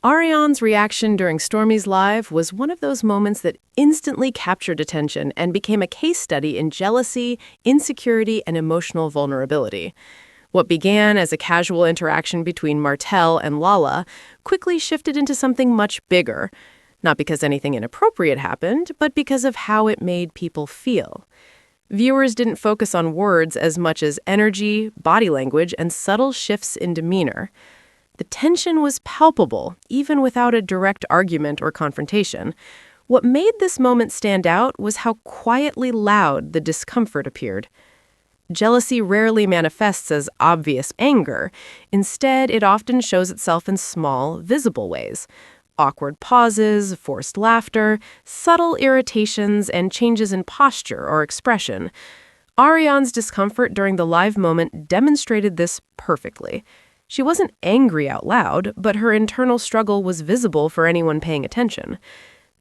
Arionne's reaction during Stormy's live was one of those moments that instantly captured attention and became a case study in jealousy, insecurity, and emotional vulnerability. What began as a casual interaction between Martell and Lala quickly shifted into something much bigger, not because anything inappropriate happened, but because of how it made people feel. Viewers didn't focus on words as much as energy, body language, and subtle shifts in demeanor. The tension was palpable, even without a direct argument or confrontation. What made this moment stand out was how quietly loud the discomfort appeared. Jealousy rarely manifests as obvious anger. Instead, it often shows itself in small, visible ways. Awkward pauses, forced laughter, subtle irritations, and changes in posture or expression. Arionne's discomfort during the live moment demonstrated this perfectly. She wasn't angry out loud, but her internal struggle was visible for anyone paying attention.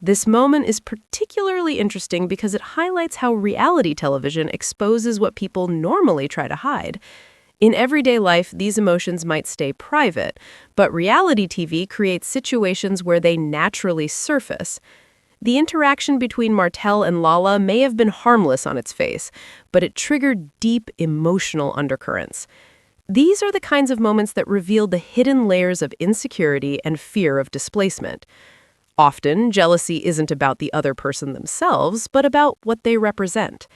This moment is particularly interesting because it highlights how reality television exposes what people normally try to hide. In everyday life, these emotions might stay private, but reality TV creates situations where they naturally surface. The interaction between Martell and Lala may have been harmless on its face, but it triggered deep emotional undercurrents. These are the kinds of moments that reveal the hidden layers of insecurity and fear of displacement. Often, jealousy isn't about the other person themselves, but about what they represent.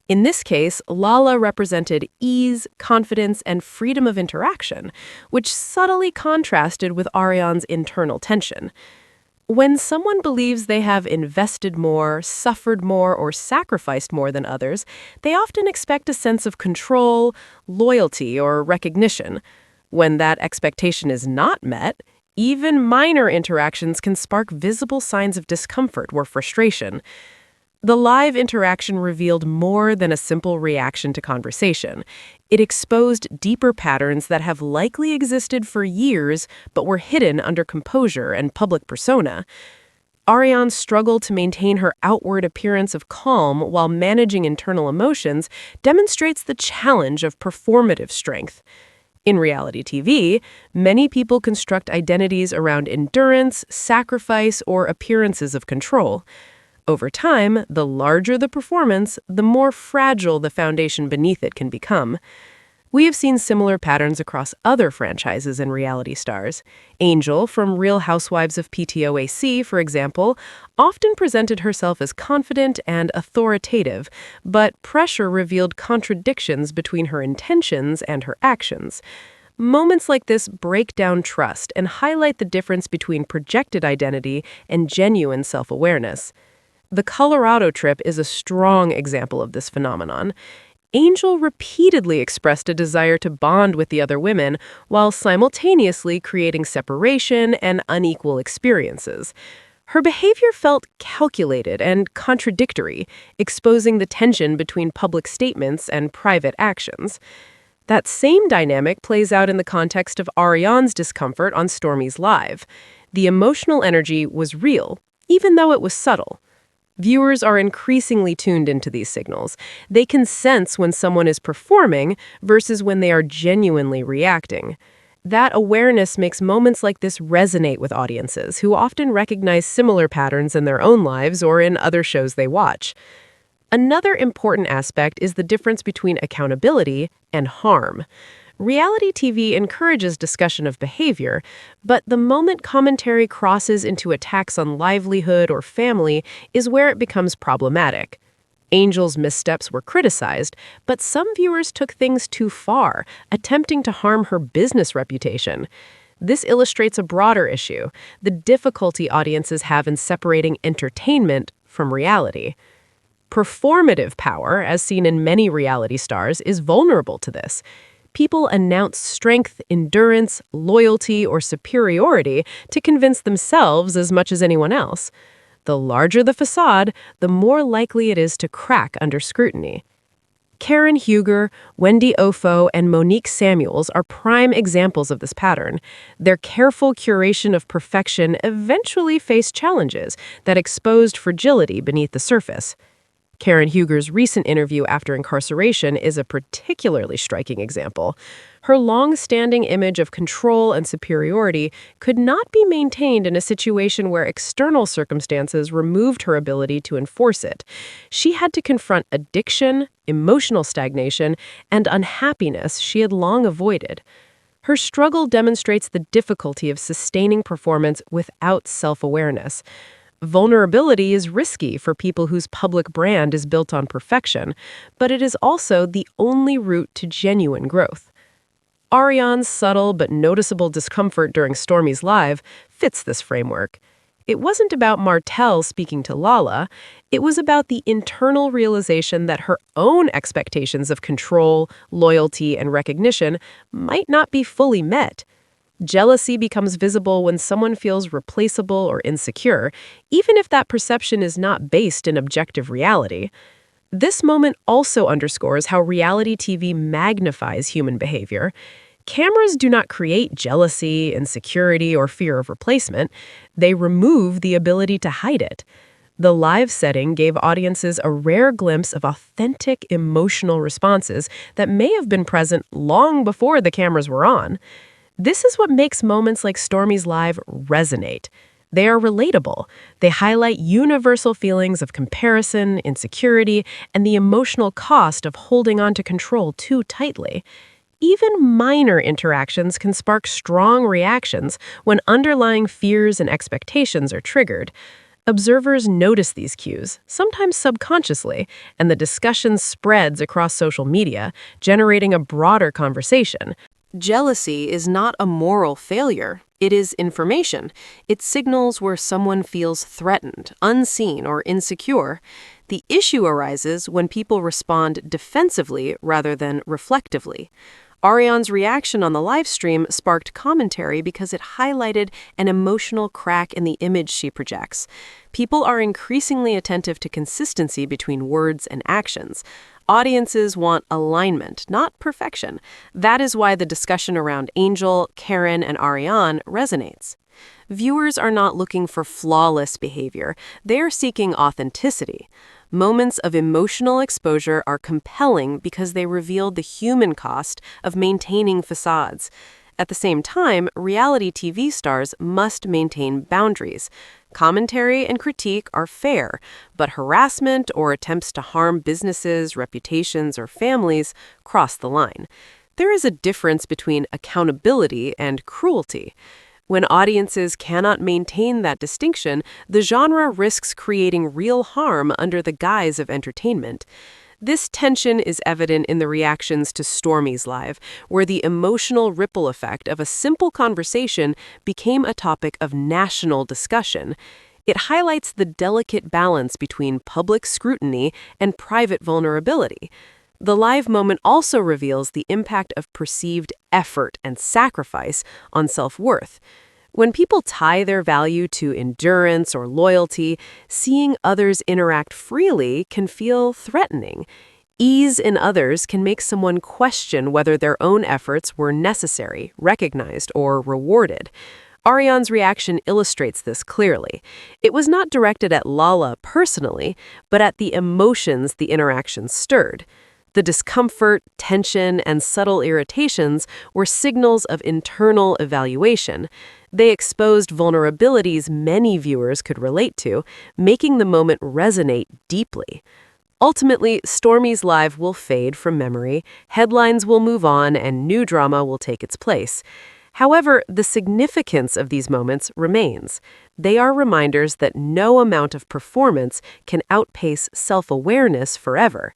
In this case, Lala represented ease, confidence, and freedom of interaction, which subtly contrasted with Arionne's internal tension. When someone believes they have invested more, suffered more, or sacrificed more than others, they often expect a sense of control, loyalty, or recognition. When that expectation is not met, even minor interactions can spark visible signs of discomfort or frustration. The live interaction revealed more than a simple reaction to conversation. It exposed deeper patterns that have likely existed for years but were hidden under composure and public persona. Arionne's struggle to maintain her outward appearance of calm while managing internal emotions demonstrates the challenge of performative strength. In reality TV, many people construct identities around endurance, sacrifice, or appearances of control. Over time, the larger the performance, the more fragile the foundation beneath it can become. We have seen similar patterns across other franchises and reality stars. Angel, from Real Housewives of PTOAC, for example, often presented herself as confident and authoritative, but pressure revealed contradictions between her intentions and her actions. Moments like this break down trust and highlight the difference between projected identity and genuine self-awareness. The Colorado trip is a strong example of this phenomenon. Angel repeatedly expressed a desire to bond with the other women while simultaneously creating separation and unequal experiences. Her behavior felt calculated and contradictory, exposing the tension between public statements and private actions. That same dynamic plays out in the context of Arionne's discomfort on Stormy's live. The emotional energy was real, even though it was subtle. Viewers are increasingly tuned into these signals. They can sense when someone is performing versus when they are genuinely reacting. That awareness makes moments like this resonate with audiences who often recognize similar patterns in their own lives or in other shows they watch. Another important aspect is the difference between accountability and harm. Reality TV encourages discussion of behavior, but the moment commentary crosses into attacks on livelihood or family is where it becomes problematic. Angel's missteps were criticized, but some viewers took things too far, attempting to harm her business reputation. This illustrates a broader issue, the difficulty audiences have in separating entertainment from reality. Performative power, as seen in many reality stars, is vulnerable to this. People announce strength, endurance, loyalty, or superiority to convince themselves as much as anyone else. The larger the facade, the more likely it is to crack under scrutiny. Karen Huger, Wendy Ofo, and Monique Samuels are prime examples of this pattern. Their careful curation of perfection eventually faced challenges that exposed fragility beneath the surface. Karen Huger's recent interview after incarceration is a particularly striking example. Her long-standing image of control and superiority could not be maintained in a situation where external circumstances removed her ability to enforce it. She had to confront addiction, emotional stagnation, and unhappiness she had long avoided. Her struggle demonstrates the difficulty of sustaining performance without self-awareness. Vulnerability is risky for people whose public brand is built on perfection, but it is also the only route to genuine growth. Arionne's subtle but noticeable discomfort during Stormy's live fits this framework. It wasn't about Martell speaking to Lala, it was about the internal realization that her own expectations of control, loyalty, and recognition might not be fully met. Jealousy becomes visible when someone feels replaceable or insecure, even if that perception is not based in objective reality. This moment also underscores how reality TV magnifies human behavior. Cameras do not create jealousy, insecurity, or fear of replacement. They remove the ability to hide it. The live setting gave audiences a rare glimpse of authentic emotional responses that may have been present long before the cameras were on. This is what makes moments like Stormy's live resonate. They are relatable. They highlight universal feelings of comparison, insecurity, and the emotional cost of holding on to control too tightly. Even minor interactions can spark strong reactions when underlying fears and expectations are triggered. Observers notice these cues, sometimes subconsciously, and the discussion spreads across social media, generating a broader conversation. Jealousy is not a moral failure. It is information. It signals where someone feels threatened, unseen, or insecure. The issue arises when people respond defensively rather than reflectively. Arionne's reaction on the live stream sparked commentary because it highlighted an emotional crack in the image she projects. People are increasingly attentive to consistency between words and actions. Audiences want alignment, not perfection. That is why the discussion around Angel, Karen, and Arian resonates. Viewers are not looking for flawless behavior. They are seeking authenticity. Moments of emotional exposure are compelling because they reveal the human cost of maintaining facades. At the same time, reality TV stars must maintain boundaries. Commentary and critique are fair, but harassment or attempts to harm businesses, reputations, or families cross the line. There is a difference between accountability and cruelty. When audiences cannot maintain that distinction, the genre risks creating real harm under the guise of entertainment. This tension is evident in the reactions to Stormy's live, where the emotional ripple effect of a simple conversation became a topic of national discussion. It highlights the delicate balance between public scrutiny and private vulnerability. The live moment also reveals the impact of perceived effort and sacrifice on self-worth. When people tie their value to endurance or loyalty, seeing others interact freely can feel threatening. Ease in others can make someone question whether their own efforts were necessary, recognized, or rewarded. Arionne's reaction illustrates this clearly. It was not directed at Lala personally, but at the emotions the interaction stirred. The discomfort, tension, and subtle irritations were signals of internal evaluation. They exposed vulnerabilities many viewers could relate to, making the moment resonate deeply. Ultimately, Stormy's live will fade from memory, headlines will move on, and new drama will take its place. However, the significance of these moments remains. They are reminders that no amount of performance can outpace self-awareness forever.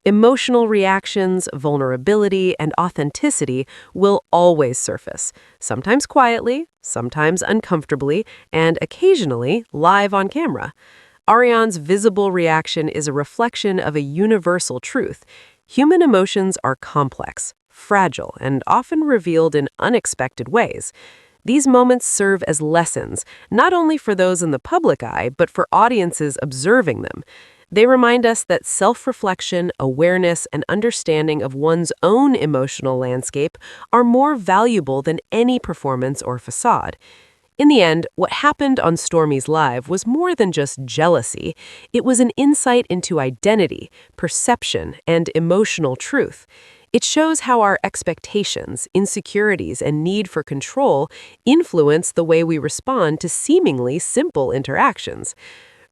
Emotional reactions, vulnerability, and authenticity will always surface, sometimes quietly, sometimes uncomfortably, and occasionally live on camera. Arionne's visible reaction is a reflection of a universal truth. Human emotions are complex, fragile, and often revealed in unexpected ways. These moments serve as lessons, not only for those in the public eye, but for audiences observing them. They remind us that self-reflection, awareness, and understanding of one's own emotional landscape are more valuable than any performance or facade. In the end, what happened on Stormy's live was more than just jealousy. It was an insight into identity, perception, and emotional truth. It shows how our expectations, insecurities, and need for control influence the way we respond to seemingly simple interactions.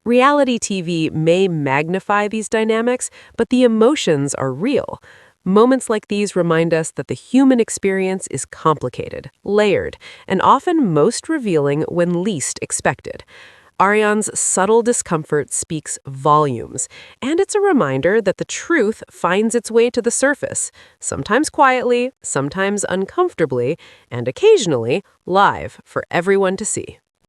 Reality TV may magnify these dynamics, but the emotions are real. Moments like these remind us that the human experience is complicated, layered, and often most revealing when least expected. Arionne's subtle discomfort speaks volumes, and it's a reminder that the truth finds its way to the surface, sometimes quietly, sometimes uncomfortably, and occasionally live for everyone to see.